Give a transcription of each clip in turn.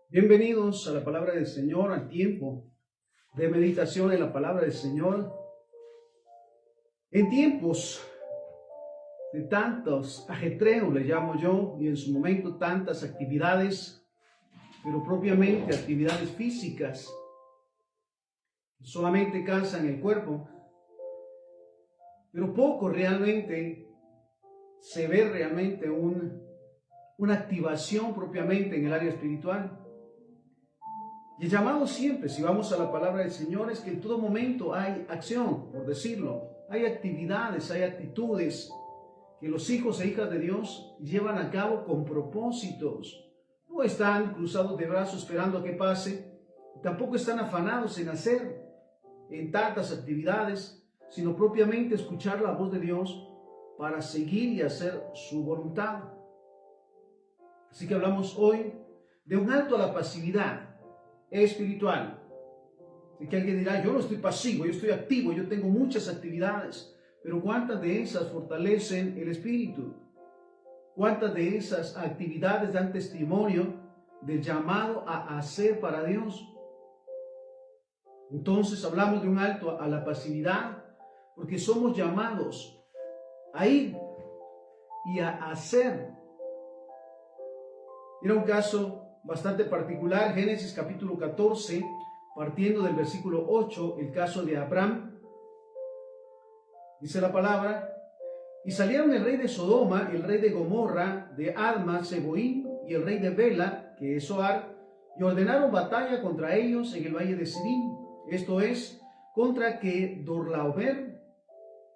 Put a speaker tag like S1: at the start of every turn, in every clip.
S1: Bienvenidos a la palabra del Señor, al tiempo de meditación en la palabra del Señor. En tiempos de tantos ajetreos, le llamo yo, y en su momento tantas actividades, pero propiamente actividades físicas, solamente cansan el cuerpo, pero poco realmente se ve realmente una activación propiamente en el área espiritual. Y el llamado siempre, si vamos a la palabra del Señor, es que en todo momento hay acción, por decirlo. Hay actividades, hay actitudes que los hijos e hijas de Dios llevan a cabo con propósitos. No están cruzados de brazos esperando a que pase, tampoco están afanados en hacer en tantas actividades, sino propiamente escuchar la voz de Dios para seguir y hacer su voluntad. Así que hablamos hoy de un alto a la pasividad espiritual. De que alguien dirá, yo no estoy pasivo, yo estoy activo, yo tengo muchas actividades, pero ¿cuántas de esas fortalecen el espíritu? ¿Cuántas de esas actividades dan testimonio del llamado a hacer para Dios? Entonces hablamos de un alto a la pasividad, porque somos llamados a ir y a hacer. Era un caso bastante particular, Génesis capítulo 14, partiendo del versículo 8, el caso de Abraham. Dice la palabra: y salieron el rey de Sodoma, el rey de Gomorra, de Adma, Seboín, y el rey de Bela, que es Zoar, y ordenaron batalla contra ellos en el valle de Sidim, esto es, contra Kedorlaomer,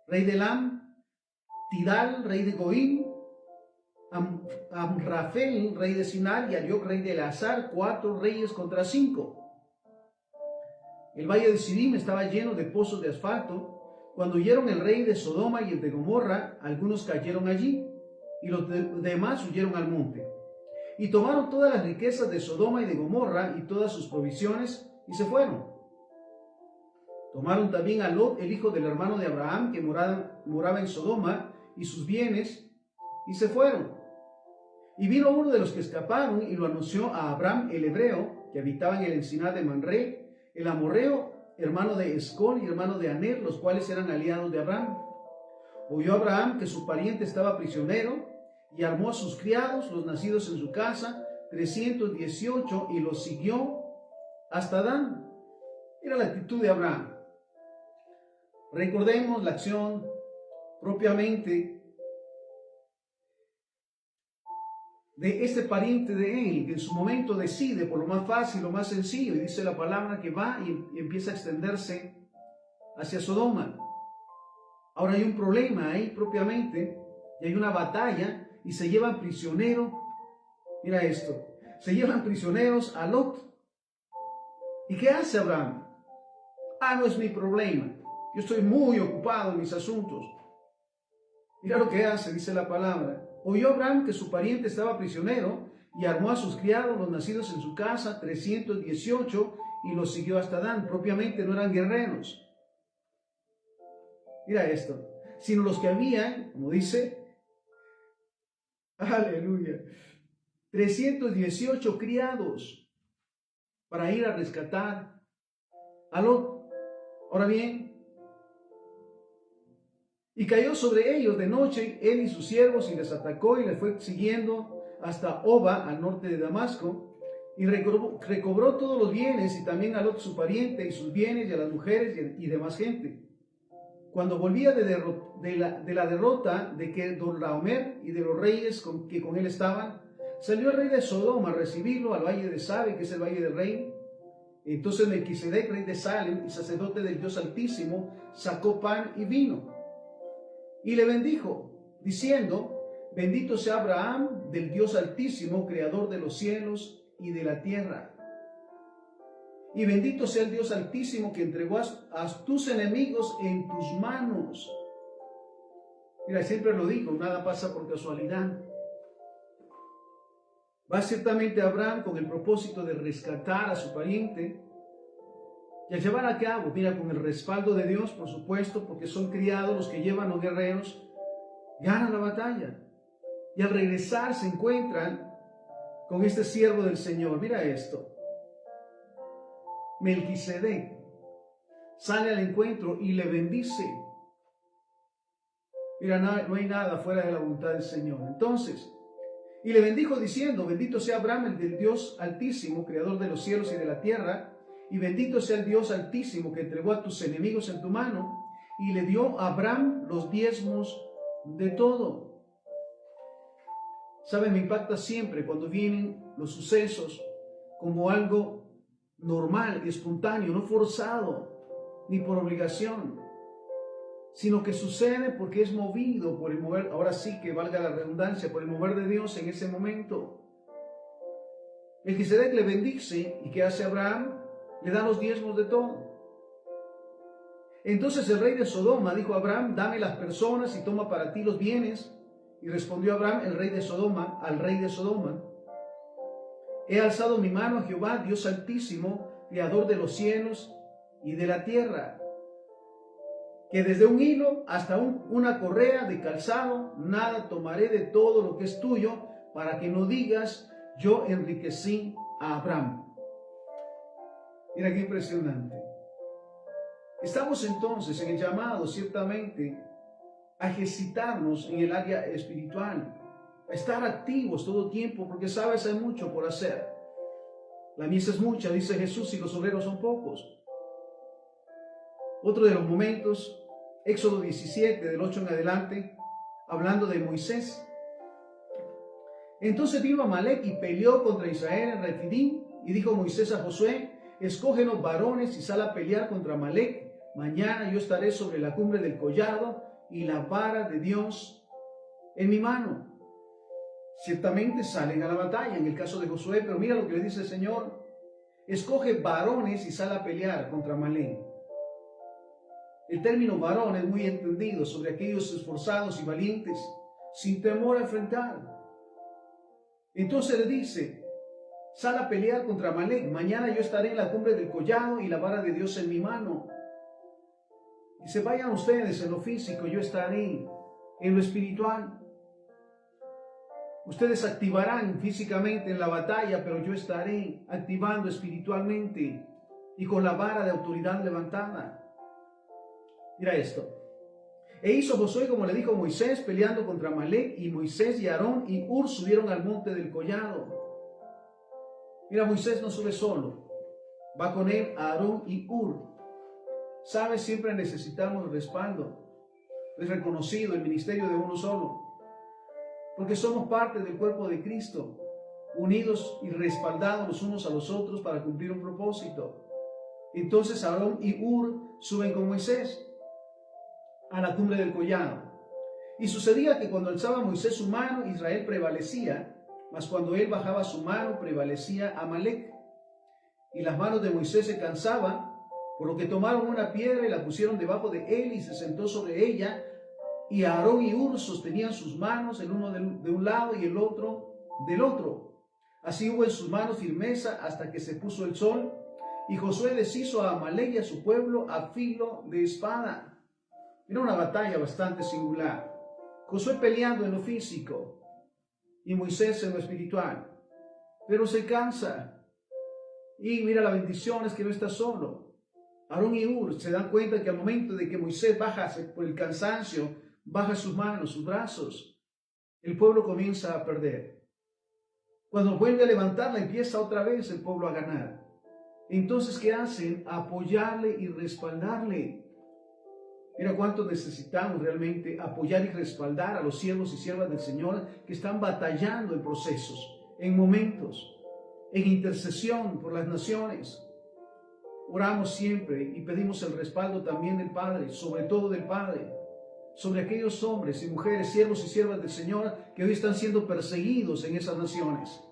S1: rey de Elam, Tidal, rey de Goín, Amrafel, rey de Sinar, y Arioc, rey de Elazar, 4 reyes contra 5. El valle de Sidim estaba lleno de pozos de asfalto. Cuando huyeron el rey de Sodoma y el de Gomorra, algunos cayeron allí, y los demás huyeron al monte. Y tomaron todas las riquezas de Sodoma y de Gomorra y todas sus provisiones, y se fueron. Tomaron también a Lot, el hijo del hermano de Abraham, que moraba en Sodoma, y sus bienes, y se fueron. Y vino uno de los que escaparon y lo anunció a Abraham el hebreo, que habitaba en el encinar de Manré, el amorreo, hermano de Escol y hermano de Aner, los cuales eran aliados de Abraham. Oyó Abraham que su pariente estaba prisionero, y armó a sus criados, los nacidos en su casa, 318, y los siguió hasta Dan. Era la actitud de Abraham. Recordemos la acción propiamente de este pariente de él, que en su momento decide por lo más fácil, lo más sencillo, y dice la palabra que va y empieza a extenderse hacia Sodoma. Ahora hay un problema ahí propiamente, y hay una batalla, y se llevan prisionero, mira esto, se llevan prisioneros a Lot. ¿Y qué hace Abraham? No es mi problema, yo estoy muy ocupado en mis asuntos. Mira lo que hace, dice la palabra. Oyó Abraham que su pariente estaba prisionero, y armó a sus criados, los nacidos en su casa, 318, y los siguió hasta Dan. Propiamente no eran guerreros. Mira esto, sino los que habían, como dice, aleluya, 318 criados para ir a rescatar a Lot. Ahora bien, y cayó sobre ellos de noche él y sus siervos, y les atacó y les fue siguiendo hasta Oba, al norte de Damasco, y recobró todos los bienes, y también a Lot su pariente, y sus bienes, y a las mujeres y demás gente. Cuando volvía de la derrota de Kedorlaomer y de los reyes que con él estaban, salió el rey de Sodoma a recibirlo al valle de Sabe, que es el valle del rey. Entonces Melquisedec, rey de Salem y sacerdote del Dios Altísimo, sacó pan y vino y le bendijo, diciendo: bendito sea Abraham del Dios Altísimo, creador de los cielos y de la tierra. Y bendito sea el Dios Altísimo, que entregó a tus enemigos en tus manos. Mira, siempre lo digo, nada pasa por casualidad. Va ciertamente Abraham con el propósito de rescatar a su pariente, y al llevar a cabo, mira, con el respaldo de Dios, por supuesto, porque son criados los que llevan los guerreros, ganan la batalla. Y al regresar se encuentran con este siervo del Señor. Mira esto. Melquisedec sale al encuentro y le bendice. Mira, no hay nada fuera de la voluntad del Señor. Entonces, y le bendijo diciendo: bendito sea Abraham, el del Dios Altísimo, creador de los cielos y de la tierra, y bendito sea el Dios Altísimo que entregó a tus enemigos en tu mano. Y le dio a Abraham los diezmos de todo. ¿Saben? Me impacta siempre cuando vienen los sucesos como algo normal y espontáneo, no forzado ni por obligación, sino que sucede porque es movido por el mover, ahora sí que valga la redundancia, por el mover de Dios en ese momento. Melquisedec le bendice, y ¿qué hace Abraham? Le da los diezmos de todo. Entonces el rey de Sodoma dijo a Abraham: dame las personas y toma para ti los bienes. Y respondió Abraham, el rey de Sodoma, al rey de Sodoma: he alzado mi mano a Jehová, Dios Altísimo, creador de los cielos y de la tierra, que desde un hilo hasta una correa de calzado, nada tomaré de todo lo que es tuyo, para que no digas: yo enriquecí a Abraham. Mira qué impresionante. Estamos entonces en el llamado, ciertamente, a ejercitarnos en el área espiritual, a estar activos todo tiempo, porque sabes, hay mucho por hacer. La mies es mucha, dice Jesús, y los obreros son pocos. Otro de los momentos, Éxodo 17, del 8 en adelante, hablando de Moisés. Entonces vino Amalec y peleó contra Israel en Refidim, y dijo Moisés a Josué: escógenos varones y sal a pelear contra Amalec. Mañana yo estaré sobre la cumbre del collado y la vara de Dios en mi mano. Ciertamente salen a la batalla en el caso de Josué, pero mira lo que le dice el Señor: escoge varones y sal a pelear contra Amalec. El término varón es muy entendido sobre aquellos esforzados y valientes, sin temor a enfrentar. Entonces le dice: sal a pelear contra Amalec. Mañana yo estaré en la cumbre del collado y la vara de Dios en mi mano. Dice: vayan ustedes en lo físico, yo estaré en lo espiritual. Ustedes activarán físicamente en la batalla, pero yo estaré activando espiritualmente y con la vara de autoridad levantada. Mira esto. E hizo Josué como le dijo Moisés, peleando contra Amalec, y Moisés y Aarón y Hur subieron al monte del collado. Mira, Moisés no sube solo, va con él Aarón y Hur. ¿Sabes? Siempre necesitamos respaldo. Es reconocido el ministerio de uno solo, porque somos parte del cuerpo de Cristo, unidos y respaldados los unos a los otros para cumplir un propósito. Entonces Aarón y Hur suben con Moisés a la cumbre del collado. Y sucedía que cuando alzaba Moisés su mano, Israel prevalecía, mas cuando él bajaba su mano, prevalecía Amalec. Y las manos de Moisés se cansaban, por lo que tomaron una piedra y la pusieron debajo de él, y se sentó sobre ella. Y Aarón y Hur sostenían sus manos, el uno de un lado y el otro del otro. Así hubo en sus manos firmeza hasta que se puso el sol. Y Josué deshizo a Amalec y a su pueblo a filo de espada. Era una batalla bastante singular. Josué peleando en lo físico y Moisés en lo espiritual. Pero se cansa. Y mira, la bendición es que no está solo. Aarón y Hur se dan cuenta que al momento de que Moisés baja por el cansancio, baja sus manos, sus brazos, el pueblo comienza a perder. Cuando vuelve a levantarla, empieza otra vez el pueblo a ganar. Entonces, ¿qué hacen? Apoyarle y respaldarle. Mira cuánto necesitamos realmente apoyar y respaldar a los siervos y siervas del Señor que están batallando en procesos, en momentos, en intercesión por las naciones. Oramos siempre y pedimos el respaldo también del Padre, sobre todo del Padre, sobre aquellos hombres y mujeres, siervos y siervas del Señor que hoy están siendo perseguidos en esas naciones,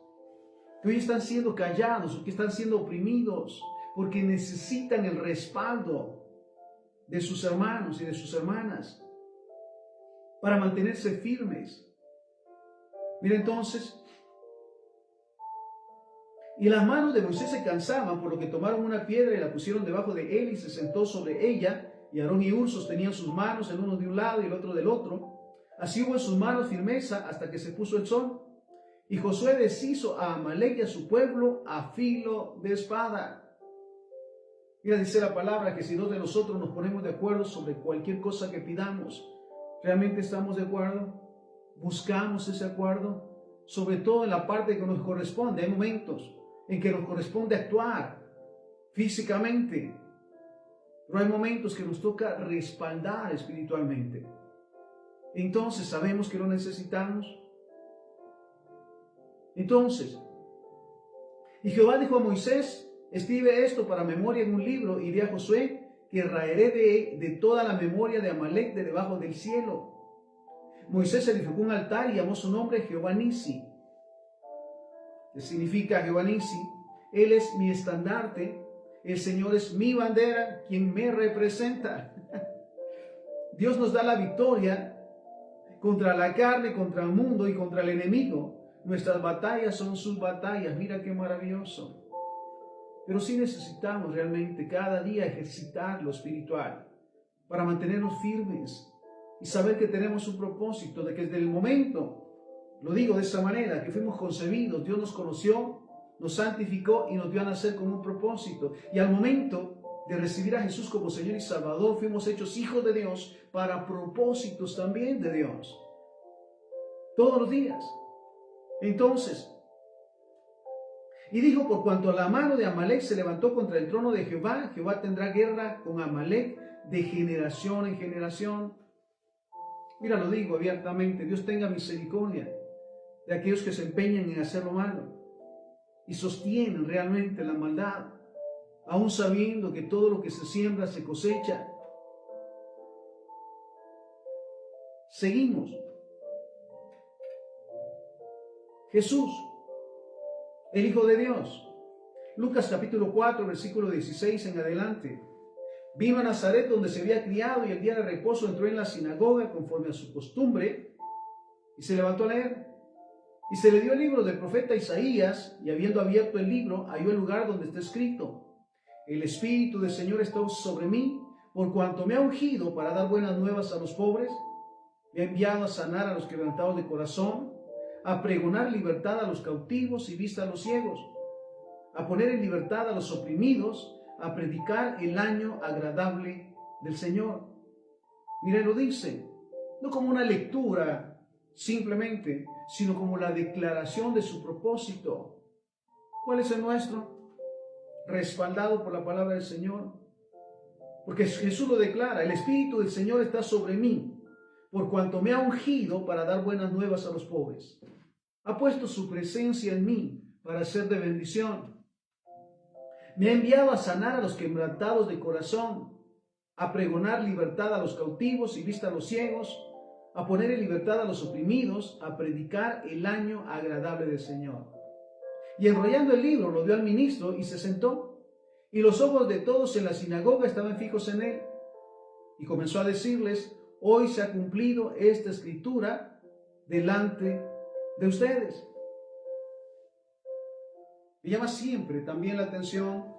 S1: que hoy están siendo callados o que están siendo oprimidos porque necesitan el respaldo de sus hermanos y de sus hermanas para mantenerse firmes. Mira entonces, y las manos de Moisés se cansaban, por lo que tomaron una piedra y la pusieron debajo de él y se sentó sobre ella, y Aarón y Hur sostenían sus manos, el uno de un lado y el otro del otro. Así hubo en sus manos firmeza hasta que se puso el sol. Y Josué deshizo a Amalek y a su pueblo a filo de espada. Mira, dice la palabra que si dos de nosotros nos ponemos de acuerdo sobre cualquier cosa que pidamos, ¿realmente estamos de acuerdo? ¿Buscamos ese acuerdo? Sobre todo en la parte que nos corresponde. Hay momentos en que nos corresponde actuar físicamente, pero hay momentos que nos toca respaldar espiritualmente. Entonces, ¿sabemos que lo necesitamos? Entonces, y Jehová dijo a Moisés: escribe esto para memoria en un libro, y di a Josué que raeré de toda la memoria de Amalek de debajo del cielo. Moisés edificó un altar y llamó su nombre Jehová Nisi. ¿Qué significa Jehová Nisi? Él es mi estandarte, el Señor es mi bandera, quien me representa. Dios nos da la victoria contra la carne, contra el mundo y contra el enemigo. Nuestras batallas son sus batallas. Mira qué maravilloso. Pero sí necesitamos realmente cada día ejercitar lo espiritual para mantenernos firmes y saber que tenemos un propósito, de que desde el momento, lo digo de esa manera, que fuimos concebidos, Dios nos conoció, nos santificó y nos dio a nacer con un propósito. Y al momento de recibir a Jesús como Señor y Salvador, fuimos hechos hijos de Dios para propósitos también de Dios. Todos los días. Entonces, y dijo: por cuanto la mano de Amalek se levantó contra el trono de Jehová, Jehová tendrá guerra con Amalek de generación en generación. Mira, lo digo abiertamente: Dios tenga misericordia de aquellos que se empeñan en hacer lo malo y sostienen realmente la maldad, aún sabiendo que todo lo que se siembra se cosecha. Seguimos. Jesús, el Hijo de Dios. Lucas capítulo 4, versículo 16 en adelante. Vino a Nazaret, donde se había criado, y el día de reposo entró en la sinagoga conforme a su costumbre, y se levantó a leer. Y se le dio el libro del profeta Isaías, y habiendo abierto el libro, halló el lugar donde está escrito: el Espíritu del Señor está sobre mí, por cuanto me ha ungido para dar buenas nuevas a los pobres, me ha enviado a sanar a los quebrantados de corazón, a pregonar libertad a los cautivos y vista a los ciegos, a poner en libertad a los oprimidos, a predicar el año agradable del Señor. Mira, lo dice, no como una lectura simplemente, sino como la declaración de su propósito. ¿Cuál es el nuestro? Respaldado por la palabra del Señor. Porque Jesús lo declara: el Espíritu del Señor está sobre mí, por cuanto me ha ungido para dar buenas nuevas a los pobres. Ha puesto su presencia en mí para ser de bendición. Me ha enviado a sanar a los quebrantados de corazón, a pregonar libertad a los cautivos y vista a los ciegos, a poner en libertad a los oprimidos, a predicar el año agradable del Señor. Y enrollando el libro, lo dio al ministro y se sentó. Y los ojos de todos en la sinagoga estaban fijos en él. Y comenzó a decirles: hoy se ha cumplido esta escritura delante de ustedes. Me llama siempre también la atención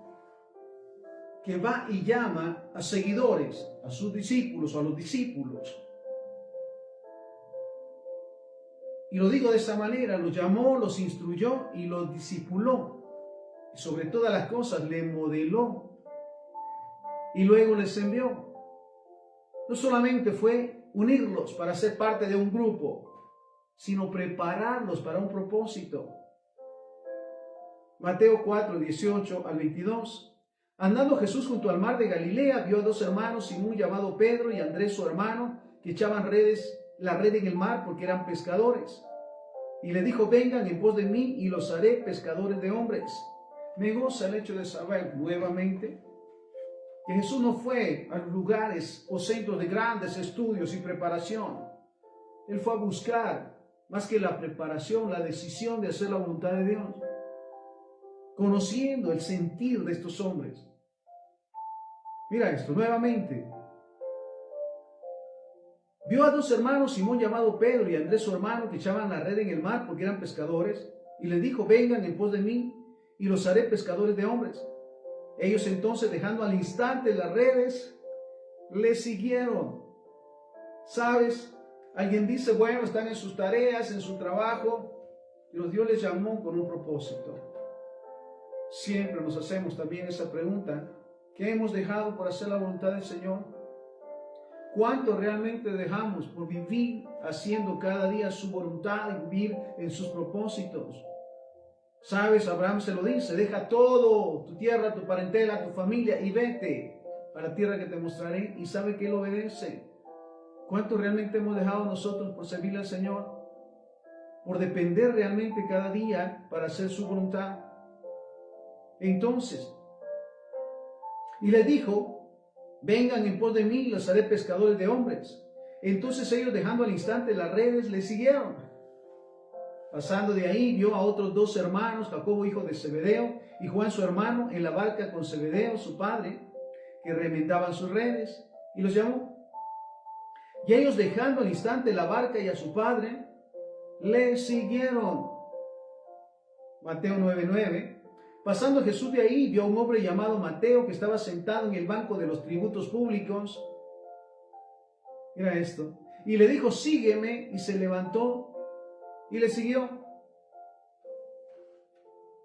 S1: que va y llama a seguidores, a sus discípulos o a los discípulos. Y lo digo de esa manera: los llamó, los instruyó y los discipuló. Y sobre todas las cosas le modeló. Y luego les envió. No solamente fue unirlos para ser parte de un grupo, sino prepararlos para un propósito. Mateo 4, 18 al 22. Andando Jesús junto al mar de Galilea, vio a dos hermanos, Simón llamado Pedro y Andrés su hermano, que echaban la red en el mar porque eran pescadores. Y le dijo: vengan en pos de mí y los haré pescadores de hombres. Me goza el hecho de saber nuevamente que Jesús no fue a lugares o centros de grandes estudios y preparación. Él fue a buscar, más que la preparación, la decisión de hacer la voluntad de Dios, conociendo el sentir de estos hombres. Mira esto, nuevamente. Vio a dos hermanos, Simón llamado Pedro y Andrés su hermano, que echaban la red en el mar porque eran pescadores, y les dijo: vengan en pos de mí y los haré pescadores de hombres. Ellos entonces, dejando al instante las redes, le siguieron. ¿Sabes? Alguien dice: bueno, están en sus tareas, en su trabajo, Pero Dios les llamó con un propósito. Siempre nos hacemos también esa pregunta: ¿qué hemos dejado por hacer la voluntad del Señor? ¿Cuánto realmente dejamos por vivir haciendo cada día su voluntad y vivir en sus propósitos? Sabes, Abraham se lo dice: deja todo, tu tierra, tu parentela, tu familia, y vete a la tierra que te mostraré. Y sabe que Él obedece. ¿Cuánto realmente hemos dejado nosotros por servirle al Señor? Por depender realmente cada día para hacer su voluntad. Entonces, y le dijo: vengan en pos de mí y los haré pescadores de hombres. Entonces ellos, dejando al instante las redes, le siguieron. Pasando de ahí, vio a otros 2 hermanos, Jacobo hijo de Zebedeo y Juan su hermano, en la barca con Zebedeo su padre, que remendaban sus redes, y los llamó. Y ellos, dejando al instante la barca y a su padre, le siguieron. Mateo 9:9. Pasando Jesús de ahí, vio a un hombre llamado Mateo, que estaba sentado en el banco de los tributos públicos. Mira esto. Y le dijo: sígueme. Y se levantó y le siguió.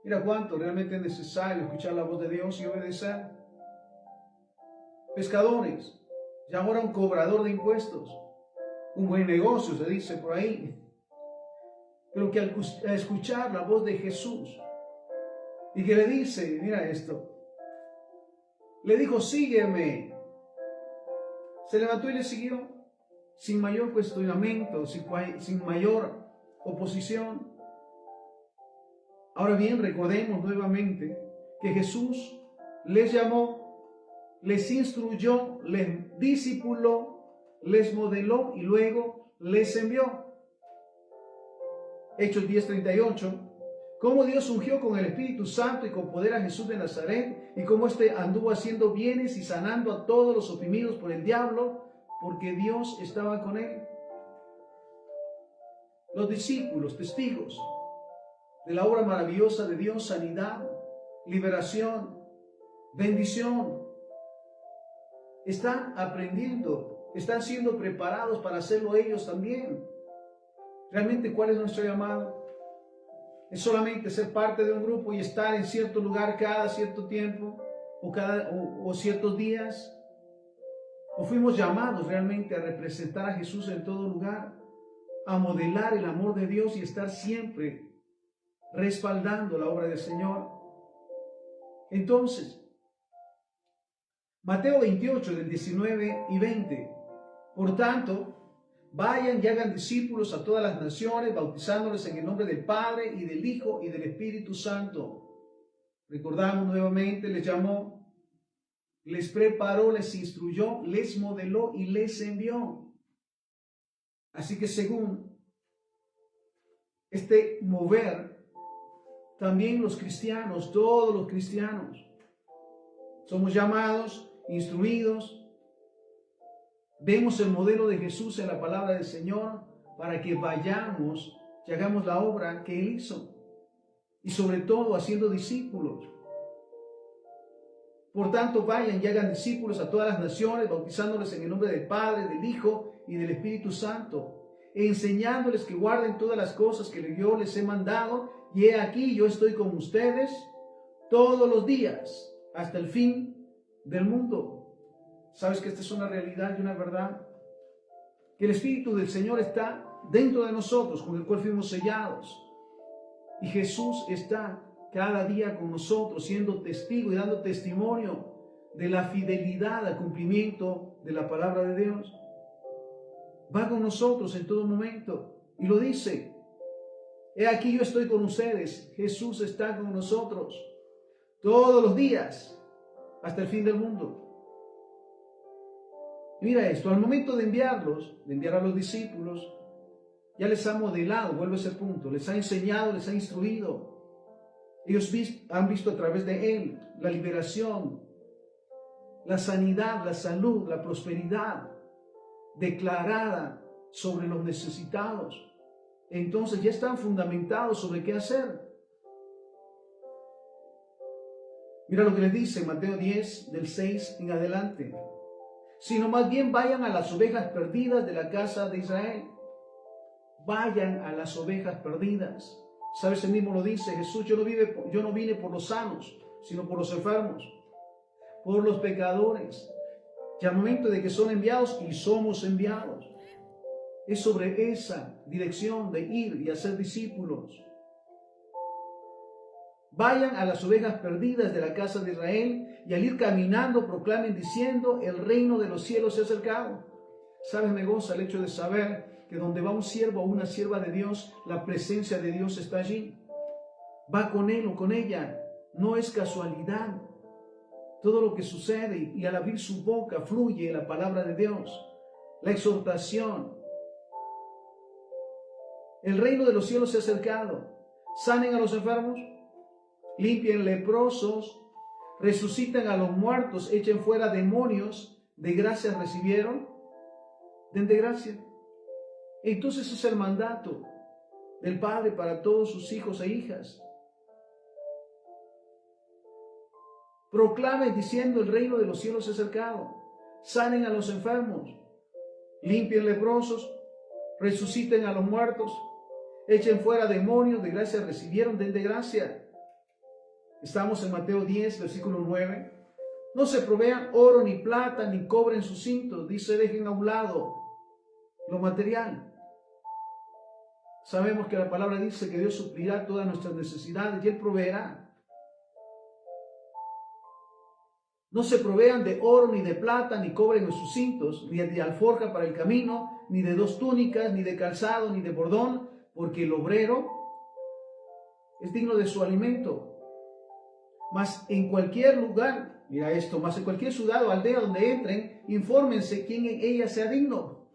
S1: Mira cuánto realmente es necesario escuchar la voz de Dios y obedecer. Pescadores, y ahora un cobrador de impuestos. Un buen negocio, se dice por ahí. Pero que al escuchar la voz de Jesús, y que le dice, mira esto, le dijo: sígueme. Se levantó y le siguió, sin mayor cuestionamiento, sin mayor oposición. Ahora bien, recordemos nuevamente que Jesús les llamó, les instruyó, les discipuló, les modeló y luego les envió. Hechos 10:38. Cómo Dios ungió con el Espíritu Santo y con poder a Jesús de Nazaret, y cómo éste anduvo haciendo bienes y sanando a todos los oprimidos por el diablo, porque Dios estaba con él. Los discípulos, testigos de la obra maravillosa de Dios: sanidad, liberación, bendición. Están aprendiendo, están siendo preparados para hacerlo ellos también. ¿Realmente cuál es nuestro llamado? ¿Es solamente ser parte de un grupo y estar en cierto lugar cada cierto tiempo o ciertos días? ¿O fuimos llamados realmente a representar a Jesús en todo lugar, a modelar el amor de Dios y estar siempre respaldando la obra del Señor? Entonces, Mateo 28, del 19 y 20. Por tanto, vayan y hagan discípulos a todas las naciones, bautizándoles en el nombre del Padre y del Hijo y del Espíritu Santo. Recordamos nuevamente: les llamó, les preparó, les instruyó, les modeló y les envió. Así que según este mover, también los cristianos, todos los cristianos, somos llamados, instruidos. Vemos el modelo de Jesús en la palabra del Señor para que vayamos y hagamos la obra que Él hizo. Y sobre todo haciendo discípulos. Por tanto, vayan y hagan discípulos a todas las naciones, bautizándoles en el nombre del Padre, del Hijo y del Espíritu Santo, enseñándoles que guarden todas las cosas que yo les he mandado. Y he aquí, yo estoy con ustedes todos los días hasta el fin del mundo. ¿Sabes que esta es una realidad y una verdad? Que el Espíritu del Señor está dentro de nosotros, con el cual fuimos sellados. Y Jesús está cada día con nosotros, siendo testigo y dando testimonio de la fidelidad al cumplimiento de la palabra de Dios. Va con nosotros en todo momento. Y lo dice: he aquí, yo estoy con ustedes. Jesús está con nosotros todos los días hasta el fin del mundo. Mira esto: al momento de enviar a los discípulos, ya les ha modelado, vuelvo a ese punto, les ha enseñado, les ha instruido. Ellos han visto a través de Él la liberación, la sanidad, la salud, la prosperidad declarada sobre los necesitados. Entonces ya están fundamentados sobre qué hacer. Mira lo que les dice Mateo 10, del 6 en adelante. Sino más bien vayan a las ovejas perdidas de la casa de Israel. Vayan a las ovejas perdidas. ¿Sabes? Él mismo lo dice, Jesús, yo no vine por los sanos, sino por los enfermos, por los pecadores. Ya al momento de que son enviados y somos enviados, es sobre esa dirección de ir y hacer discípulos. Vayan a las ovejas perdidas de la casa de Israel y al ir caminando proclamen diciendo, el reino de los cielos se ha acercado. ¿Sabes? Me goza el hecho de saber que donde va un siervo o una sierva de Dios, la presencia de Dios está allí. Va con él o con ella. No es casualidad. Todo lo que sucede y al abrir su boca fluye la palabra de Dios, la exhortación. El reino de los cielos se ha acercado. Sanen a los enfermos, limpien leprosos, resucitan a los muertos, echen fuera demonios, de gracia recibieron, den de gracia. Entonces es el mandato del Padre para todos sus hijos e hijas. Proclamen diciendo el reino de los cielos se ha acercado. Sanen a los enfermos, limpien leprosos, resuciten a los muertos, echen fuera demonios, de gracia recibieron, den de gracia. Estamos en Mateo 10, versículo 9. No se provean oro ni plata ni cobre en sus cintos. Dice, dejen a un lado lo material. Sabemos que la palabra dice que Dios suplirá todas nuestras necesidades y Él proveerá. No se provean de oro ni de plata ni cobre en sus cintos, ni de alforja para el camino, ni de 2 túnicas, ni de calzado, ni de bordón, porque el obrero es digno de su alimento. Mas en cualquier lugar, mira esto, mas en cualquier ciudad o aldea donde entren, infórmense quién en ella sea digno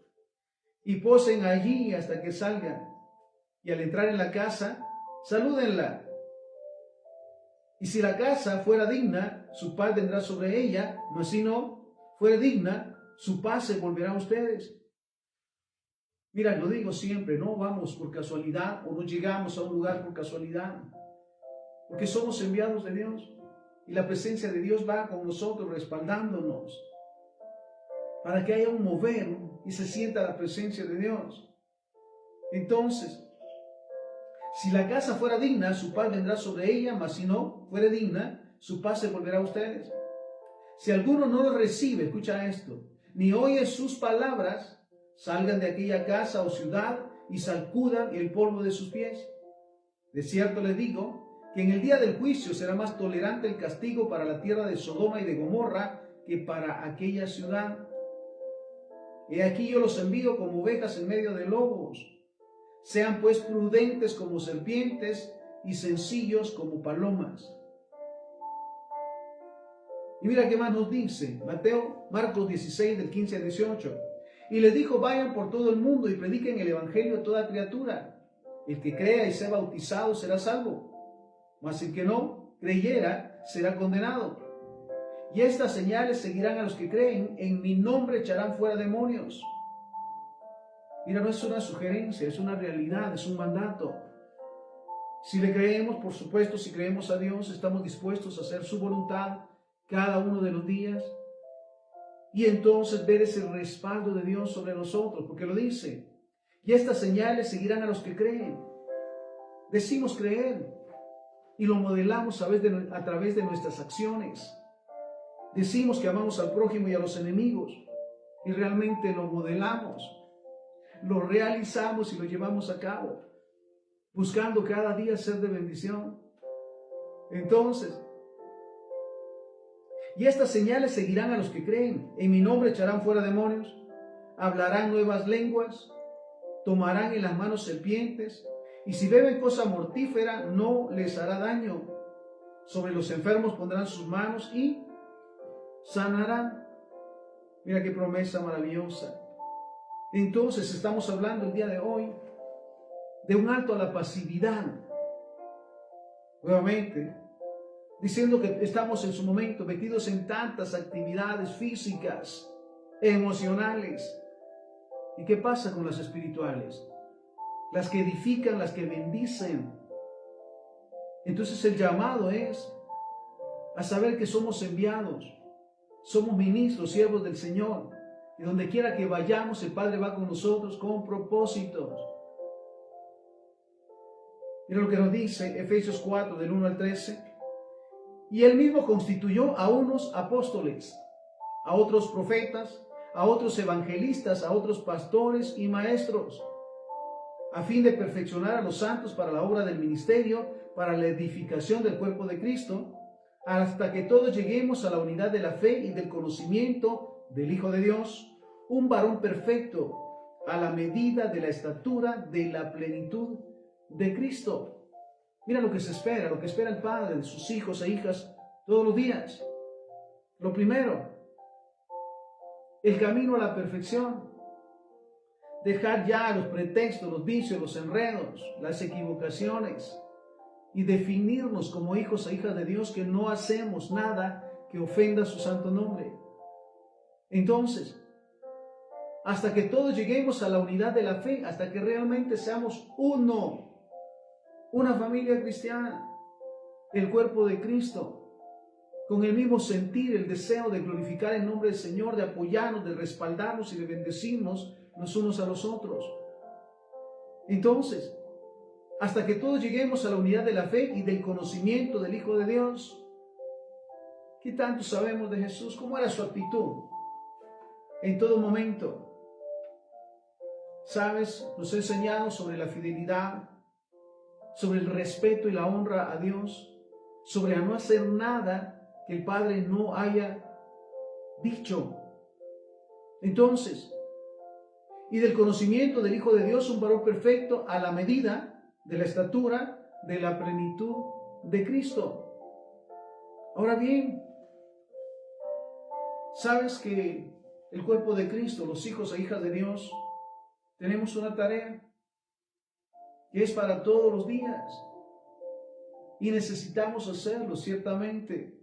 S1: y posen allí hasta que salgan. Y al entrar en la casa, salúdenla. Y si la casa fuera digna, su paz vendrá sobre ella, mas si no fuera digna, su paz se volverá a ustedes. Mira, lo digo siempre, no vamos por casualidad o no llegamos a un lugar por casualidad. Porque somos enviados de Dios y la presencia de Dios va con nosotros respaldándonos para que haya un mover y se sienta la presencia de Dios. Entonces, si la casa fuera digna, su paz vendrá sobre ella, mas si no fuera digna, su paz se volverá a ustedes. Si alguno no lo recibe, escucha esto, ni oye sus palabras, salgan de aquella casa o ciudad y sacudan el polvo de sus pies. De cierto les digo, que en el día del juicio será más tolerante el castigo para la tierra de Sodoma y de Gomorra que para aquella ciudad. He aquí yo los envío como ovejas en medio de lobos. Sean pues prudentes como serpientes y sencillos como palomas. Y mira qué más nos dice Marcos 16 del 15 al 18. Y les dijo, vayan por todo el mundo y prediquen el evangelio a toda criatura. El que crea y sea bautizado será salvo, mas el que no creyera será condenado. Y estas señales seguirán a los que creen, en mi nombre echarán fuera demonios. Mira, no es una sugerencia, es una realidad, es un mandato. Si le creemos, por supuesto, si creemos a Dios, estamos dispuestos a hacer su voluntad cada uno de los días. Y entonces ver ese respaldo de Dios sobre nosotros, porque lo dice. Y estas señales seguirán a los que creen. Decimos creer y lo modelamos a través de nuestras acciones. Decimos que amamos al prójimo y a los enemigos y realmente lo modelamos, lo realizamos y lo llevamos a cabo, buscando cada día ser de bendición. Entonces, y estas señales seguirán a los que creen. En mi nombre echarán fuera demonios, hablarán nuevas lenguas, tomarán en las manos serpientes, y si beben cosa mortífera no les hará daño. Sobre los enfermos pondrán sus manos y sanarán. Mira qué promesa maravillosa. Entonces estamos hablando el día de hoy de un alto a la pasividad. Nuevamente, diciendo que estamos en su momento metidos en tantas actividades físicas, emocionales. ¿Y qué pasa con las espirituales? Las que edifican, las que bendicen. Entonces el llamado es a saber que somos enviados, somos ministros, siervos del Señor, y donde quiera que vayamos, el Padre va con nosotros con propósitos. Mira lo que nos dice Efesios 4, del 1 al 13. Y él mismo constituyó a unos apóstoles, a otros profetas, a otros evangelistas, a otros pastores y maestros, a fin de perfeccionar a los santos para la obra del ministerio, para la edificación del cuerpo de Cristo, hasta que todos lleguemos a la unidad de la fe y del conocimiento del Hijo de Dios, un varón perfecto, a la medida de la estatura de la plenitud de Cristo. Mira lo que se espera, lo que espera el Padre de sus hijos e hijas todos los días. Lo primero, el camino a la perfección. Dejar ya los pretextos, los vicios, los enredos, las equivocaciones y definirnos como hijos e hijas de Dios que no hacemos nada que ofenda su santo nombre. Entonces, hasta que todos lleguemos a la unidad de la fe, hasta que realmente seamos uno, una familia cristiana, el cuerpo de Cristo, con el mismo sentir, el deseo de glorificar el nombre del Señor, de apoyarnos, de respaldarnos y de bendecirnos los unos a los otros. Entonces, hasta que todos lleguemos a la unidad de la fe y del conocimiento del Hijo de Dios. ¿Qué tanto sabemos de Jesús? ¿Cómo era su actitud en todo momento? ¿Sabes? Nos ha enseñado sobre la fidelidad, sobre el respeto y la honra a Dios, sobre a no hacer nada que el Padre no haya dicho. Entonces, y del conocimiento del Hijo de Dios, un varón perfecto a la medida de la estatura de la plenitud de Cristo. Ahora bien, ¿sabes que el cuerpo de Cristo, los hijos e hijas de Dios, tenemos una tarea que es para todos los días? Y necesitamos hacerlo, ciertamente.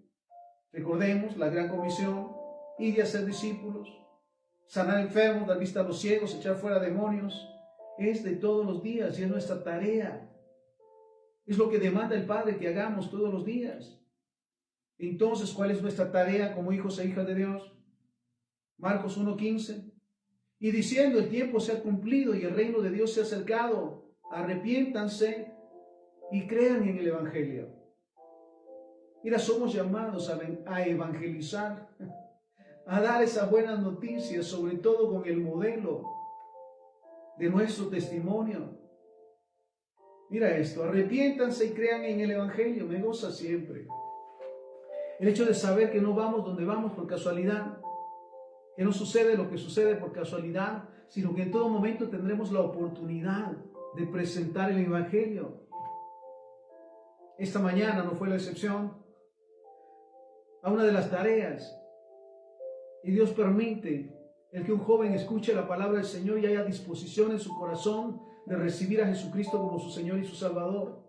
S1: Recordemos la gran comisión, ir y hacer discípulos, sanar enfermos, dar vista a los ciegos, echar fuera demonios. Es de todos los días y es nuestra tarea. Es lo que demanda el Padre que hagamos todos los días. Entonces, ¿cuál es nuestra tarea como hijos e hijas de Dios? Marcos 1:15. Y diciendo, el tiempo se ha cumplido y el reino de Dios se ha acercado. Arrepiéntanse y crean en el Evangelio. Mira, somos llamados a evangelizar, a dar esas buenas noticias, sobre todo con el modelo de nuestro testimonio. Mira esto, arrepiéntanse y crean en el Evangelio, me goza siempre. El hecho de saber que no vamos donde vamos por casualidad, que no sucede lo que sucede por casualidad, sino que en todo momento tendremos la oportunidad de presentar el Evangelio. Esta mañana no fue la excepción. A una de las tareas, y Dios permite el que un joven escuche la palabra del Señor y haya disposición en su corazón de recibir a Jesucristo como su Señor y su Salvador.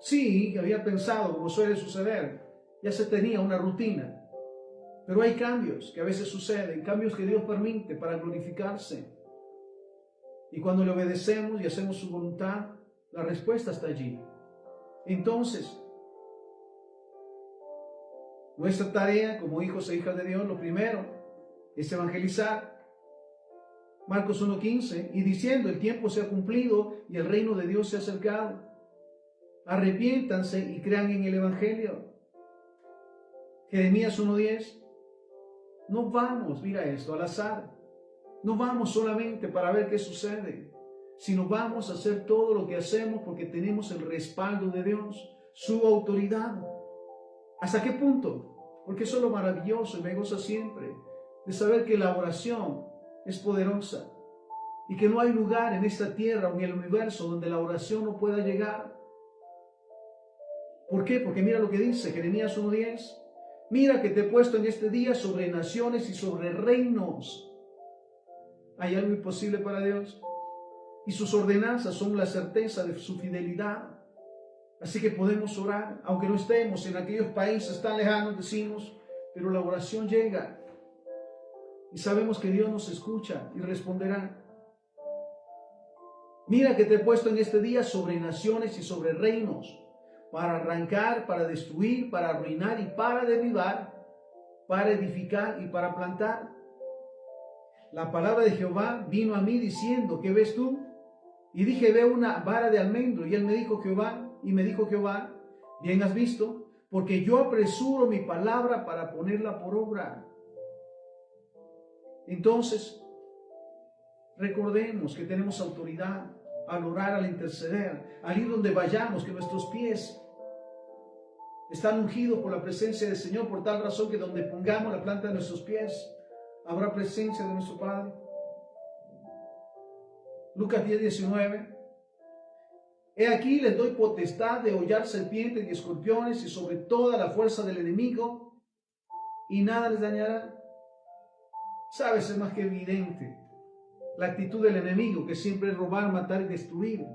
S1: Sí, había pensado, como suele suceder, ya se tenía una rutina, pero hay cambios que a veces suceden, cambios que Dios permite para glorificarse. Y cuando le obedecemos y hacemos su voluntad, la respuesta está allí. Entonces, nuestra tarea como hijos e hijas de Dios, lo primero es evangelizar. Marcos 1:15, y diciendo, el tiempo se ha cumplido y el reino de Dios se ha acercado. Arrepiéntanse y crean en el Evangelio. Jeremías 1:10, no vamos, mira esto, al azar. No vamos solamente para ver qué sucede, sino vamos a hacer todo lo que hacemos porque tenemos el respaldo de Dios, su autoridad. ¿Hasta qué punto? Porque eso es lo maravilloso y me goza siempre de saber que la oración es poderosa y que no hay lugar en esta tierra o en el universo donde la oración no pueda llegar. ¿Por qué? Porque mira lo que dice Jeremías 1:10. Mira que te he puesto en este día sobre naciones y sobre reinos. ¿Hay algo imposible para Dios? Y sus ordenanzas son la certeza de su fidelidad. Así que podemos orar, aunque no estemos en aquellos países tan lejanos, decimos, pero la oración llega. Y sabemos que Dios nos escucha y responderá. Mira que te he puesto en este día sobre naciones y sobre reinos, para arrancar, para destruir, para arruinar y para derribar, para edificar y para plantar. La palabra de Jehová vino a mí diciendo, ¿qué ves tú? Y dije, veo una vara de almendro. Y él me dijo, Jehová, bien has visto, porque yo apresuro mi palabra para ponerla por obra. Entonces, recordemos que tenemos autoridad al orar, al interceder, al ir donde vayamos, que nuestros pies están ungidos por la presencia del Señor, por tal razón que donde pongamos la planta de nuestros pies, habrá presencia de nuestro Padre. Lucas 10:19. He aquí les doy potestad de hollar serpientes y escorpiones y sobre toda la fuerza del enemigo, y nada les dañará. Sabes, es más que evidente la actitud del enemigo, que siempre es robar, matar y destruir.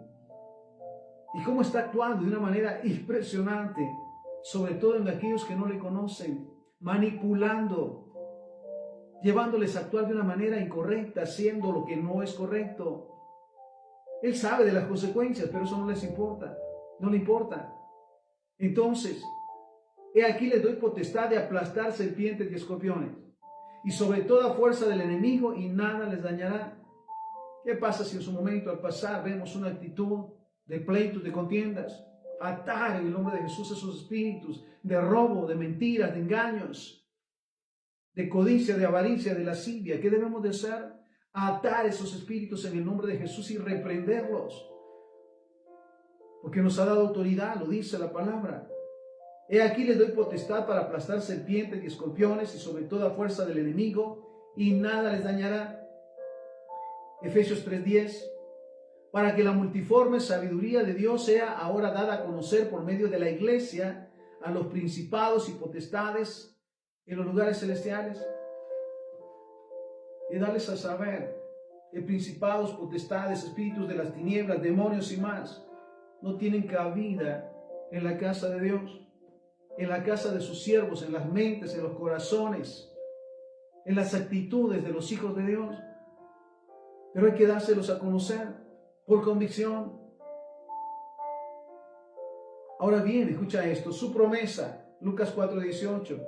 S1: Y cómo está actuando de una manera impresionante, sobre todo en aquellos que no le conocen, manipulando, llevándoles a actuar de una manera incorrecta, haciendo lo que no es correcto. Él sabe de las consecuencias, pero eso no les importa, no le importa. Entonces, he aquí les doy potestad de aplastar serpientes y escorpiones, y sobre toda fuerza del enemigo, y nada les dañará. ¿Qué pasa si en su momento al pasar vemos una actitud de pleitos, de contiendas? Atar en el nombre de Jesús esos espíritus de robo, de mentiras, de engaños, de codicia, de avaricia, de lascivia. ¿Qué debemos de hacer? Atar esos espíritus en el nombre de Jesús y reprenderlos, porque nos ha dado autoridad, lo dice la palabra. He aquí les doy potestad para aplastar serpientes y escorpiones y sobre toda fuerza del enemigo, y nada les dañará. Efesios 3:10. Para que la multiforme sabiduría de Dios sea ahora dada a conocer por medio de la iglesia a los principados y potestades en los lugares celestiales. Y darles a saber que principados, potestades, espíritus de las tinieblas, demonios y más, no tienen cabida en la casa de Dios, en la casa de sus siervos, en las mentes, en los corazones, en las actitudes de los hijos de Dios. Pero hay que dárselos a conocer por convicción. Ahora bien, escucha esto, su promesa, Lucas 4:18.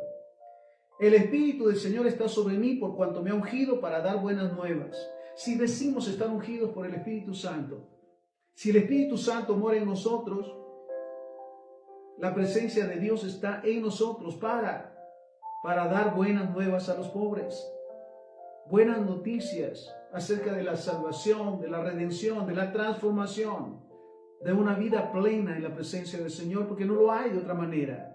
S1: El Espíritu del Señor está sobre mí por cuanto me ha ungido para dar buenas nuevas. Si decimos estar ungidos por el Espíritu Santo, si el Espíritu Santo mora en nosotros, la presencia de Dios está en nosotros para dar buenas nuevas a los pobres. Buenas noticias acerca de la salvación, de la redención, de la transformación, de una vida plena en la presencia del Señor, porque no lo hay de otra manera.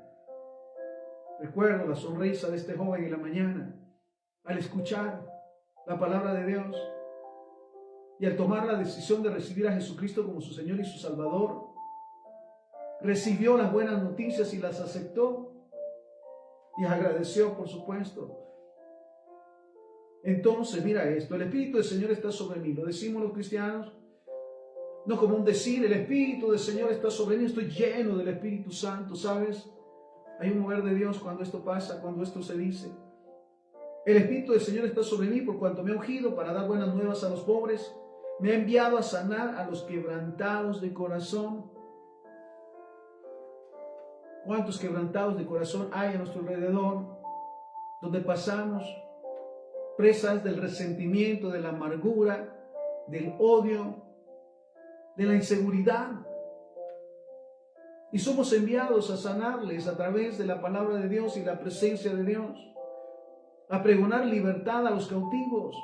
S1: Recuerdo la sonrisa de este joven en la mañana, al escuchar la palabra de Dios y al tomar la decisión de recibir a Jesucristo como su Señor y su Salvador. Recibió las buenas noticias y las aceptó y agradeció, por supuesto. Entonces, mira esto, el Espíritu del Señor está sobre mí. Lo decimos los cristianos, no como un decir, el Espíritu del Señor está sobre mí, estoy lleno del Espíritu Santo, ¿sabes? Hay un mover de Dios cuando esto pasa, cuando esto se dice. El Espíritu del Señor está sobre mí por cuanto me ha ungido para dar buenas nuevas a los pobres. Me ha enviado a sanar a los quebrantados de corazón. ¿Cuántos quebrantados de corazón hay a nuestro alrededor? Donde pasamos presas del resentimiento, de la amargura, del odio, de la inseguridad. Y somos enviados a sanarles a través de la palabra de Dios y la presencia de Dios, a pregonar libertad a los cautivos.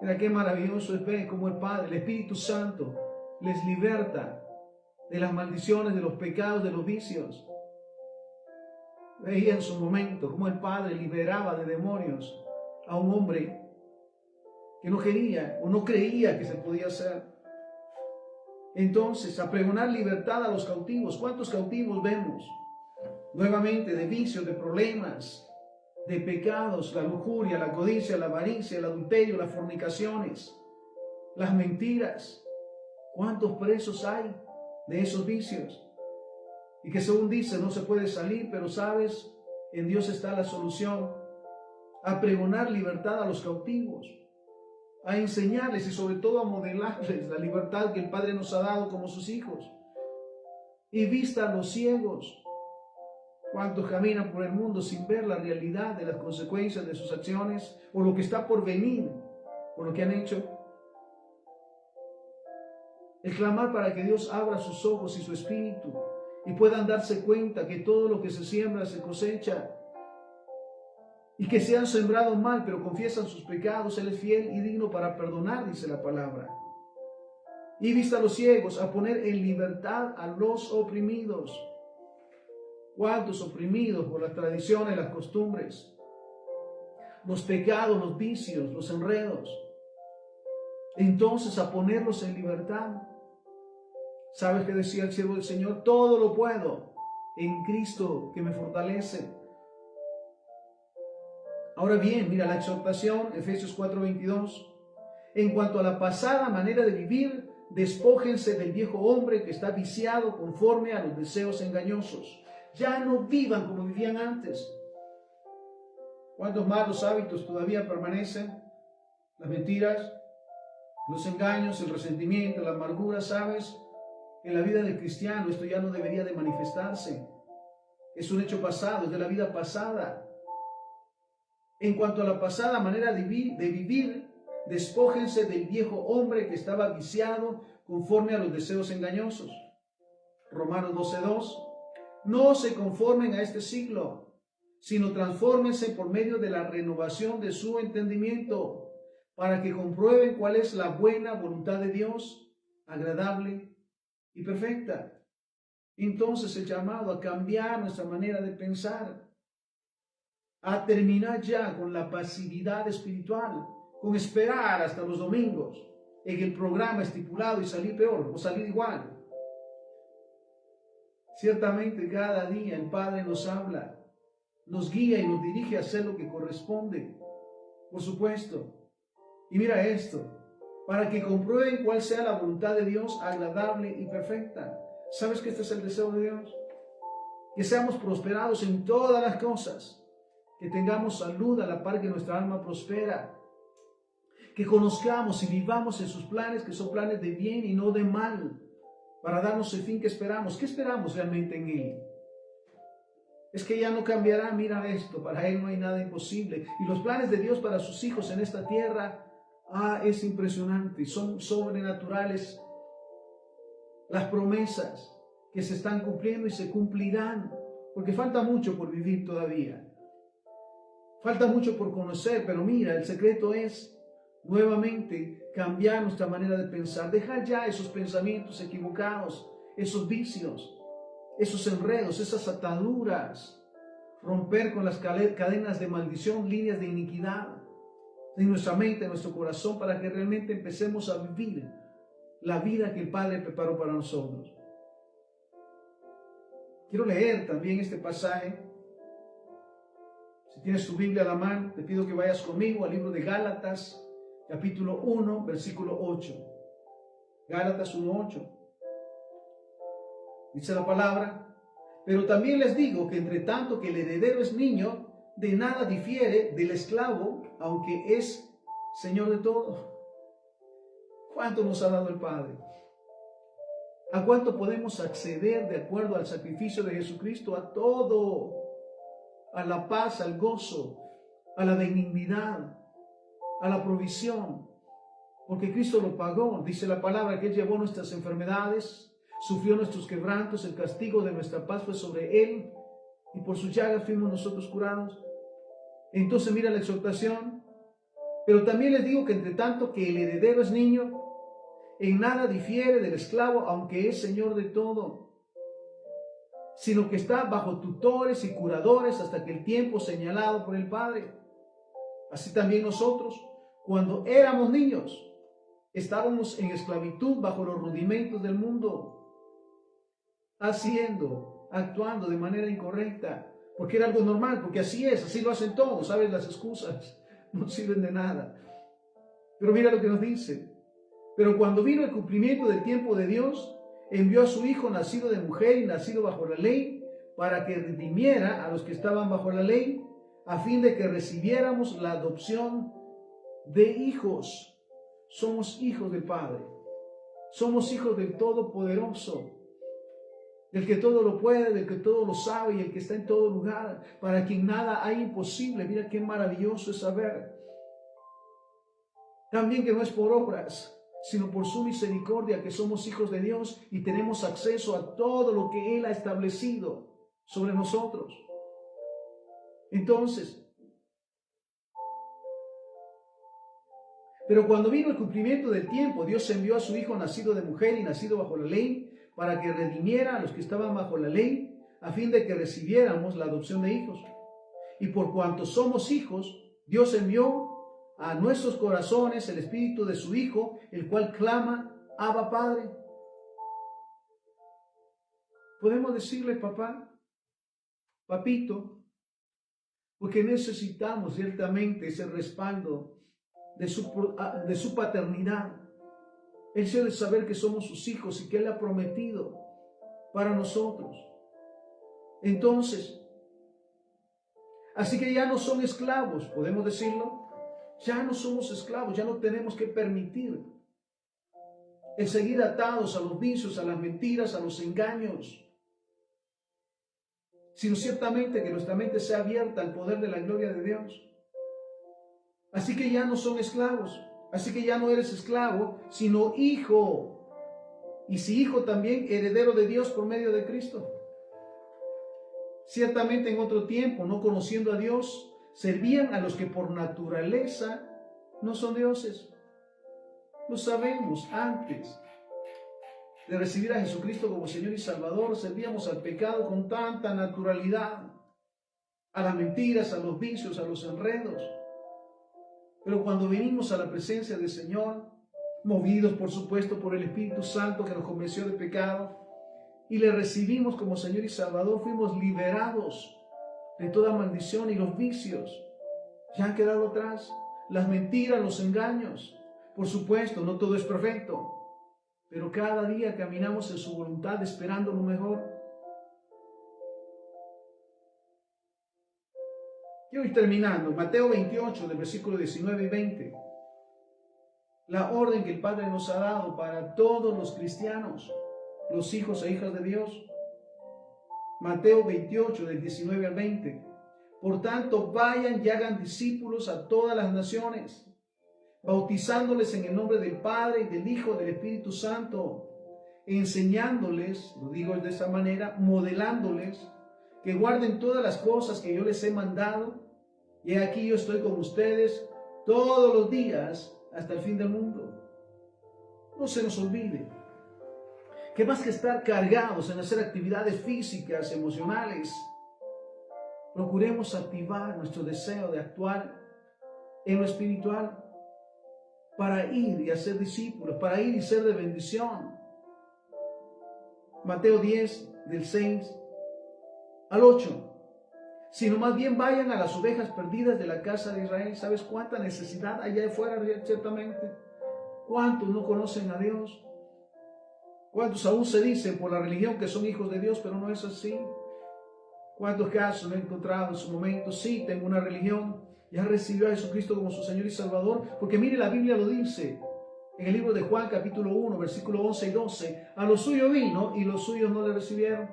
S1: Mira qué maravilloso es ver cómo el Padre, el Espíritu Santo, les liberta de las maldiciones, de los pecados, de los vicios. Veía en su momento cómo el Padre liberaba de demonios a un hombre que no quería o no creía que se podía hacer. Entonces, a pregonar libertad a los cautivos. ¿Cuántos cautivos vemos? Nuevamente, de vicios, de problemas, de pecados, la lujuria, la codicia, la avaricia, el adulterio, las fornicaciones, las mentiras. ¿Cuántos presos hay de esos vicios? Y que según dice, no se puede salir, pero sabes, en Dios está la solución. A pregonar libertad a los cautivos, a enseñarles y sobre todo a modelarles la libertad que el Padre nos ha dado como sus hijos. Y vista a los ciegos. ¿Cuántos caminan por el mundo sin ver la realidad de las consecuencias de sus acciones o lo que está por venir, por lo que han hecho? El clamar para que Dios abra sus ojos y su espíritu y puedan darse cuenta que todo lo que se siembra se cosecha. Y que se han sembrado mal, pero confiesan sus pecados. Él es fiel y digno para perdonar, dice la palabra. Y vista a los ciegos, a poner en libertad a los oprimidos. ¿Cuántos oprimidos por las tradiciones, las costumbres, los pecados, los vicios, los enredos? Entonces a ponerlos en libertad. ¿Sabes qué decía el siervo del Señor? Todo lo puedo en Cristo que me fortalece. Ahora bien, mira la exhortación, Efesios 4:22. En cuanto a la pasada manera de vivir, despójense del viejo hombre que está viciado conforme a los deseos engañosos. Ya no vivan como vivían antes. ¿Cuántos malos hábitos todavía permanecen? Las mentiras, los engaños, el resentimiento, la amargura, ¿sabes? En la vida del cristiano esto ya no debería de manifestarse. Es un hecho pasado, es de la vida pasada. En cuanto a la pasada manera de vivir, despójense del viejo hombre que estaba viciado conforme a los deseos engañosos. Romanos 12:2. No se conformen a este siglo, sino transfórmense por medio de la renovación de su entendimiento, para que comprueben cuál es la buena voluntad de Dios, agradable y perfecta. Entonces el llamado a cambiar nuestra manera de pensar, a terminar ya con la pasividad espiritual, con esperar hasta los domingos en el programa estipulado y salir peor o salir igual. Ciertamente cada día el Padre nos habla, nos guía y nos dirige a hacer lo que corresponde, por supuesto. Y mira esto, para que comprueben cuál sea la voluntad de Dios agradable y perfecta. ¿Sabes que este es el deseo de Dios? Que seamos prosperados en todas las cosas, que tengamos salud a la par que nuestra alma prospera, que conozcamos y vivamos en sus planes, que son planes de bien y no de mal, para darnos el fin que esperamos. ¿Qué esperamos realmente en Él? Es que ya no cambiará, mira esto, para Él no hay nada imposible. Y los planes de Dios para sus hijos en esta tierra, es impresionante, son sobrenaturales. Las promesas que se están cumpliendo y se cumplirán, porque falta mucho por vivir todavía. Falta mucho por conocer, pero mira, el secreto es nuevamente cambiar nuestra manera de pensar, dejar ya esos pensamientos equivocados, esos vicios, esos enredos, esas ataduras, romper con las cadenas de maldición, líneas de iniquidad en nuestra mente, en nuestro corazón, para que realmente empecemos a vivir la vida que el Padre preparó para nosotros. Quiero leer también este pasaje. Si tienes tu Biblia a la mano, te pido que vayas conmigo al libro de Gálatas, capítulo 1, versículo 8. Gálatas 1:8. Dice la palabra: pero también les digo que entre tanto que el heredero es niño, de nada difiere del esclavo, aunque es Señor de todo. ¿Cuánto nos ha dado el Padre? ¿A cuánto podemos acceder de acuerdo al sacrificio de Jesucristo? A todo. A la paz, al gozo, a la benignidad, a la provisión, porque Cristo lo pagó. Dice la palabra que Él llevó nuestras enfermedades, sufrió nuestros quebrantos, el castigo de nuestra paz fue sobre Él, y por sus llagas fuimos nosotros curados. Entonces mira la exhortación: pero también les digo que entre tanto que el heredero es niño, en nada difiere del esclavo, aunque es Señor de todo, sino que está bajo tutores y curadores hasta que el tiempo señalado por el Padre. Así también nosotros, cuando éramos niños, estábamos en esclavitud bajo los rudimentos del mundo, actuando de manera incorrecta, porque era algo normal, porque así es, así lo hacen todos, ¿sabes? Las excusas no sirven de nada. Pero mira lo que nos dice: pero cuando vino el cumplimiento del tiempo de Dios, envió a su Hijo, nacido de mujer y nacido bajo la ley, para que redimiera a los que estaban bajo la ley, a fin de que recibiéramos la adopción de hijos. Somos hijos del Padre. Somos hijos del Todopoderoso, del que todo lo puede, del que todo lo sabe y el que está en todo lugar, para quien nada hay imposible. Mira qué maravilloso es saber. También que no es por obras, sino por su misericordia que somos hijos de Dios y tenemos acceso a todo lo que Él ha establecido sobre nosotros. Entonces, pero cuando vino el cumplimiento del tiempo, Dios envió a su Hijo nacido de mujer y nacido bajo la ley, para que redimiera a los que estaban bajo la ley, a fin de que recibiéramos la adopción de hijos. Y por cuanto somos hijos, Dios envió a nuestros corazones el Espíritu de su Hijo, el cual clama, Abba, Padre. Podemos decirle, papá, papito, porque necesitamos ciertamente ese respaldo de su paternidad. El hecho de saber que somos sus hijos y que Él ha prometido para nosotros. Entonces, así que ya no son esclavos, podemos decirlo. Ya no somos esclavos, ya no tenemos que permitir el seguir atados a los vicios, a las mentiras, a los engaños, sino ciertamente que nuestra mente sea abierta al poder de la gloria de Dios. Así que ya no son esclavos, así que ya no eres esclavo, sino hijo. Y si hijo también, heredero de Dios por medio de Cristo. Ciertamente en otro tiempo, no conociendo a Dios, servían a los que por naturaleza no son dioses. Lo sabemos. Antes de recibir a Jesucristo como Señor y Salvador, servíamos al pecado con tanta naturalidad, a las mentiras, a los vicios, a los enredos. Pero cuando venimos a la presencia del Señor, movidos por supuesto por el Espíritu Santo que nos convenció de pecado, y le recibimos como Señor y Salvador, fuimos liberados de toda maldición, y los vicios ya han quedado atrás. Las mentiras, los engaños. Por supuesto, no todo es perfecto, pero cada día caminamos en su voluntad esperando lo mejor. Y hoy terminando, Mateo 28, del versículo 19 y 20. La orden que el Padre nos ha dado para todos los cristianos, los hijos e hijas de Dios. Mateo 28, del 19 al 20. Por tanto, vayan y hagan discípulos a todas las naciones, bautizándoles en el nombre del Padre y del Hijo y del Espíritu Santo, enseñándoles, lo digo de esa manera, modelándoles, que guarden todas las cosas que yo les he mandado, y aquí yo estoy con ustedes todos los días hasta el fin del mundo. No se nos olvide que más que estar cargados en hacer actividades físicas, emocionales, procuremos activar nuestro deseo de actuar en lo espiritual para ir y hacer discípulos, para ir y ser de bendición. Mateo 10, del 6 al 8. Sino más bien vayan a las ovejas perdidas de la casa de Israel. ¿Sabes cuánta necesidad hay allá afuera ciertamente? ¿Cuántos no conocen a Dios? ¿Cuántos aún se dicen por la religión que son hijos de Dios, pero no es así? ¿Cuántos casos me he encontrado en su momento? Sí, tengo una religión, ya recibió a Jesucristo como su Señor y Salvador, porque mire, la Biblia lo dice en el libro de Juan capítulo 1, versículo 11 y 12, a los suyos vino y los suyos no le recibieron.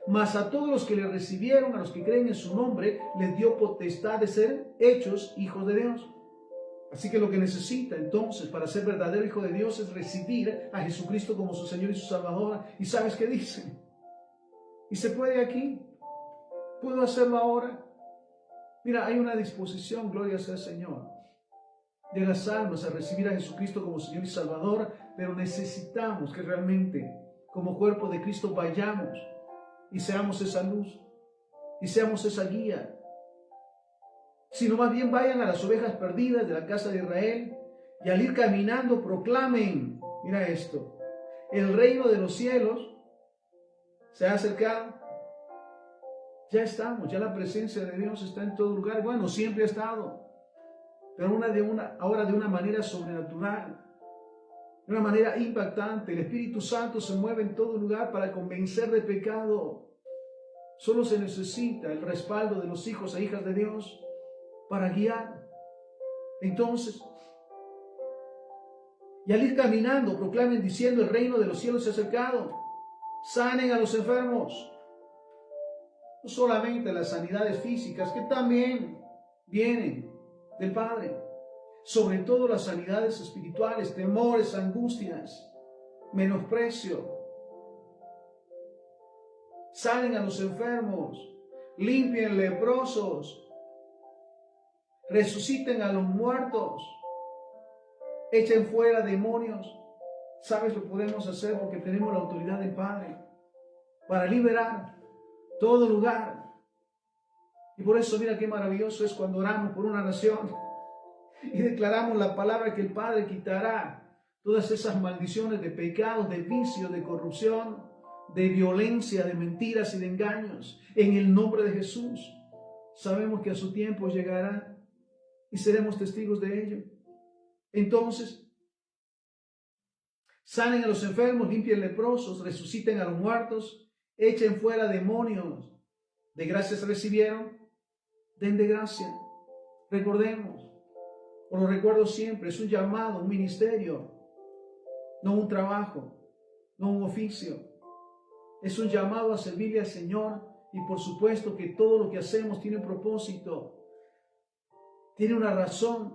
S1: Mas a todos los que le recibieron, a los que creen en su nombre, les dio potestad de ser hechos hijos de Dios. Así que lo que necesita entonces para ser verdadero hijo de Dios es recibir a Jesucristo como su Señor y su Salvador. ¿Y sabes qué dice? Y se puede aquí. ¿Puedo hacerlo ahora? Mira, hay una disposición, gloria sea al Señor, de las almas a recibir a Jesucristo como Señor y Salvador, pero necesitamos que realmente, como cuerpo de Cristo, vayamos y seamos esa luz, y seamos esa guía. Sino más bien vayan a las ovejas perdidas de la casa de Israel, y al ir caminando proclamen, mira esto, el reino de los cielos se ha acercado. Ya estamos, ya la presencia de Dios está en todo lugar. Bueno, siempre ha estado, pero ahora de una manera sobrenatural, de una manera impactante. El Espíritu Santo se mueve en todo lugar para convencer de pecado. Solo se necesita el respaldo de los hijos e hijas de Dios para guiar. Entonces, y al ir caminando, proclamen diciendo: el reino de los cielos se ha acercado. Sanen a los enfermos. No solamente las sanidades físicas, que también vienen del Padre, sobre todo las sanidades espirituales, temores, angustias, menosprecio. Sanen a los enfermos, limpien leprosos, resuciten a los muertos, echen fuera demonios. ¿Sabes? Lo podemos hacer porque tenemos la autoridad del Padre para liberar todo lugar. Y por eso mira qué maravilloso es cuando oramos por una nación y declaramos la palabra que el Padre quitará todas esas maldiciones de pecados, de vicios, de corrupción, de violencia, de mentiras y de engaños. En el nombre de Jesús, sabemos que a su tiempo llegará y seremos testigos de ello. Entonces, sanen a los enfermos, limpien leprosos, resuciten a los muertos, echen fuera demonios. De gracias recibieron, den de gracia. Recordemos, o lo recuerdo siempre, es un llamado, un ministerio, no un trabajo, no un oficio. Es un llamado a servirle al Señor, y por supuesto que todo lo que hacemos tiene un propósito, tiene una razón,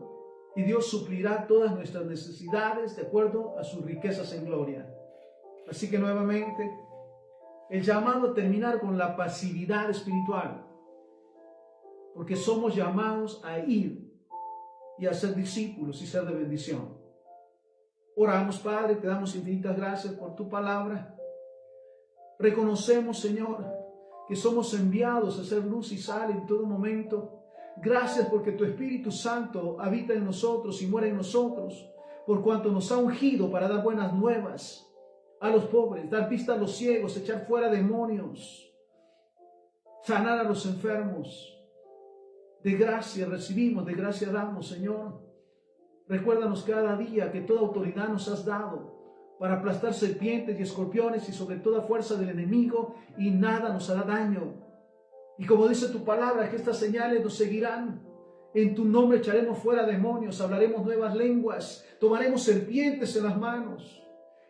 S1: y Dios suplirá todas nuestras necesidades de acuerdo a sus riquezas en gloria. Así que nuevamente, el llamado a terminar con la pasividad espiritual, porque somos llamados a ir y a ser discípulos y ser de bendición. Oramos, Padre, te damos infinitas gracias por tu palabra. Reconocemos, Señor, que somos enviados a ser luz y sal en todo momento. Gracias porque tu Espíritu Santo habita en nosotros y muere en nosotros, por cuanto nos ha ungido para dar buenas nuevas a los pobres, dar vista a los ciegos, echar fuera demonios, sanar a los enfermos. De gracia recibimos, de gracia damos, Señor. Recuérdanos cada día que toda autoridad nos has dado para aplastar serpientes y escorpiones y sobre toda fuerza del enemigo, y nada nos hará daño. Y como dice tu palabra, que estas señales nos seguirán. En tu nombre echaremos fuera demonios, hablaremos nuevas lenguas, tomaremos serpientes en las manos.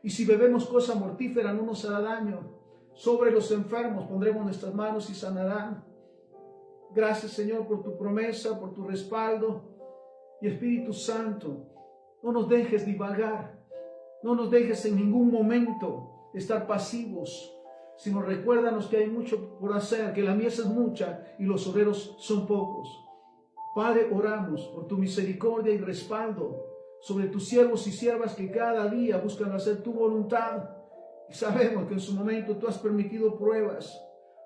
S1: Y si bebemos cosa mortífera no nos hará daño. Sobre los enfermos pondremos nuestras manos y sanarán. Gracias, Señor, por tu promesa, por tu respaldo. Y Espíritu Santo, no nos dejes divagar, no nos dejes en ningún momento estar pasivos, sino recuérdanos que hay mucho por hacer, que la mies es mucha y los obreros son pocos. Padre, oramos por tu misericordia y respaldo sobre tus siervos y siervas que cada día buscan hacer tu voluntad. Y sabemos que en su momento tú has permitido pruebas.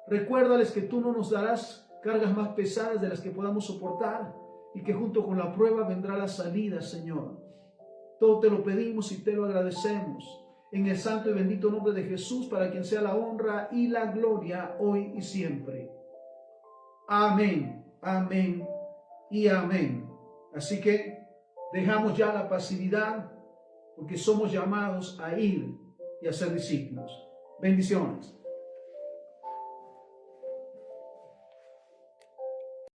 S1: Recuérdales que tú no nos darás cargas más pesadas de las que podamos soportar, y que junto con la prueba vendrá la salida, Señor. Todo te lo pedimos y te lo agradecemos, en el santo y bendito nombre de Jesús, para quien sea la honra y la gloria hoy y siempre. Amén, amén y amén. Así que dejamos ya la pasividad, porque somos llamados a ir y a ser discípulos. Bendiciones.